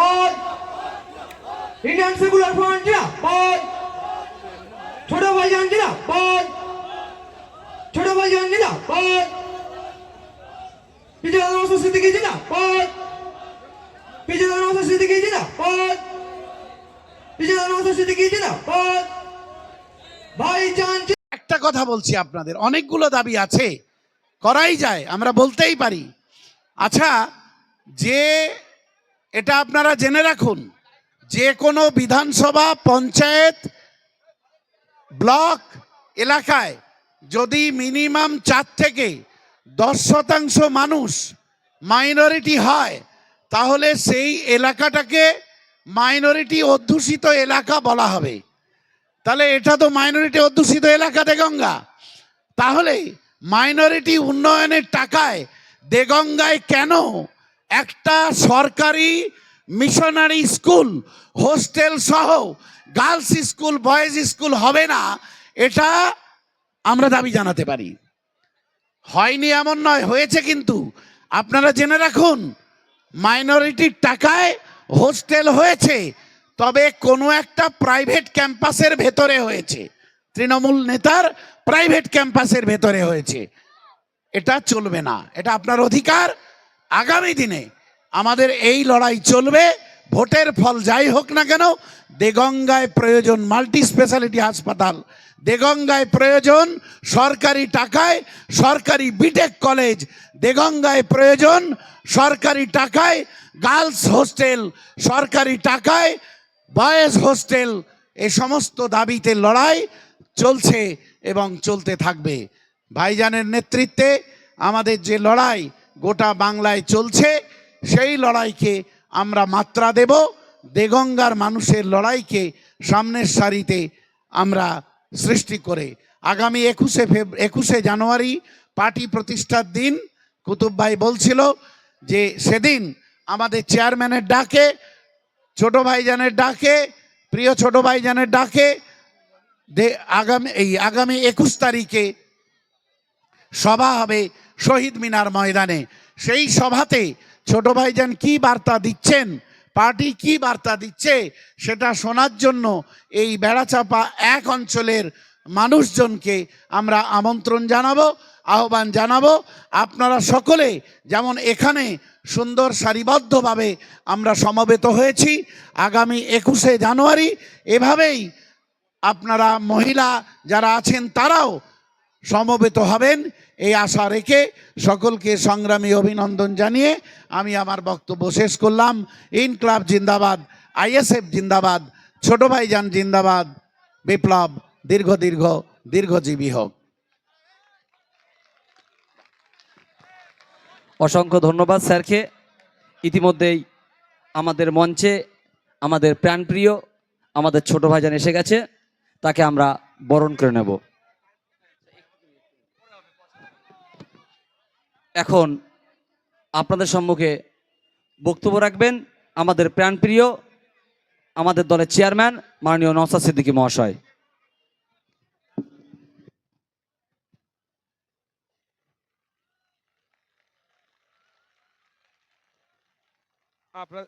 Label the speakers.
Speaker 1: জিন্দাবাদ, Indian secular front জিন্দাবাদ, ছোট ভাইজান জিন্দাবাদ, ছোট ভাইজান জিন্দাবাদ, পিছনে নওশাদ সিদ্দিকী জিন্দাবাদ, পিছনে নওশাদ সিদ্দিকী জিন্দাবাদ, পিছনে নওশাদ সিদ্দিকী জিন্দাবাদ, ভাইজান।
Speaker 2: একটা কথা বলছি আপনাদের, অনেকগুলো দাবি আছে, করাই যায়, আমরা বলতেই পারি। আচ্ছা, যে এটা আপনারা জেনে রাখুন, যে কোনো বিধানসভা, পঞ্চায়েত, ব্লক এলাকায় যদি মিনিমাম 4 থেকে 10% মানুষ মাইনরিটি হয়, তাহলে সেই এলাকাটাকে মাইনরিটি অধ্যুষিত এলাকা বলা হবে। তাহলে এটা তো মাইনরিটি অধ্যুষিত এলাকা দেগঙ্গা। তাহলে মাইনরিটি উন্নয়নের টাকায় দেগঙ্গায় কেন একটা সরকারি মিশনারি স্কুল, হোস্টেল সহ গার্লস স্কুল, বয়েজ স্কুল হবে না? এটা আমরা দাবি জানাতে পারি। হয়নি এমন নয়, হয়েছে। কিন্তু আপনারা জেনে রাখুন, মাইনরিটির টাকায় হোস্টেল হয়েছে, তবে কোনো একটা প্রাইভেট ক্যাম্পাসের ভেতরে হয়েছে, তৃণমূল নেতার প্রাইভেট ক্যাম্পাসের ভেতরে হয়েছে। এটা চলবে না, এটা আপনার অধিকার। আগামী দিনে আমাদের এই লড়াই চলবে, ভোটের ফল যাই হোক না কেন। দেগঙ্গায় প্রয়োজন মাল্টি স্পেশালিটি হাসপাতাল, দেগঙ্গায় প্রয়োজন সরকারি টাকায় সরকারি বিটেক কলেজ, দেগঙ্গায় প্রয়োজন সরকারি টাকায় গার্লস হোস্টেল, সরকারি টাকায় বয়েজ হোস্টেল। এ সমস্ত দাবিতে লড়াই চলছে এবং চলতে থাকবে। ভাইজানের নেতৃত্বে আমাদের যে লড়াই গোটা বাংলায় চলছে, সেই লড়াইকে আমরা মাত্রা দেব। দেগঙ্গার মানুষের লড়াইকে সামনের সারিতে আমরা সৃষ্টি করে আগামী 21শে জানুয়ারি পার্টি প্রতিষ্ঠার দিন কুতুব ভাই বলছিল যে সেদিন আমাদের চেয়ারম্যানের ডাকে, ছোট ভাইজানের ডাকে, প্রিয় ছোট ভাইজানের ডাকে আগামী 21 তারিখে সভা হবে শহীদ মিনার ময়দানে। সেই সভাতে ছোট ভাইজান কি বার্তা দিচ্ছেন, পার্টি কি বার্তা দিচ্ছে, সেটা শোনার জন্য এই বেড়াচাপা 1 অঞ্চলের মানুষজনকে আমরা আমন্ত্রণ জানাবো, আহ্বান জানাবো। আপনারা সকলে যেমন এখানে সুন্দর সারিবদ্ধভাবে আমরা সমবেত হয়েছি, আগামী 21শে জানুয়ারি এভাবেই আপনারা মহিলা যারা আছেন তারাও সমবেত হবেন, এই আশা রেখে সকলকে সংগ্রামী অভিনন্দন জানিয়ে আমি আমার বক্তব্য শেষ করলাম। ইনকলাব জিন্দাবাদ, আইএসএফ জিন্দাবাদ, ছোট ভাইজান জিন্দাবাদ, বিপ্লব দীর্ঘজীবী হোক।
Speaker 3: অসংখ্য ধন্যবাদ স্যারকে। ইতিমধ্যেই আমাদের মঞ্চে আমাদের প্রাণপ্রিয় আমাদের ছোট ভাইজান এসে গেছে, তাকে আমরা বরণ করে নেব। এখন আপনাদের সম্মুখে বক্তব্য রাখবেন আমাদের প্রাণপ্রিয় আমাদের দলের চেয়ারম্যান মাননীয় নওশাদ সিদ্দিকী মহাশয়।
Speaker 4: আপনার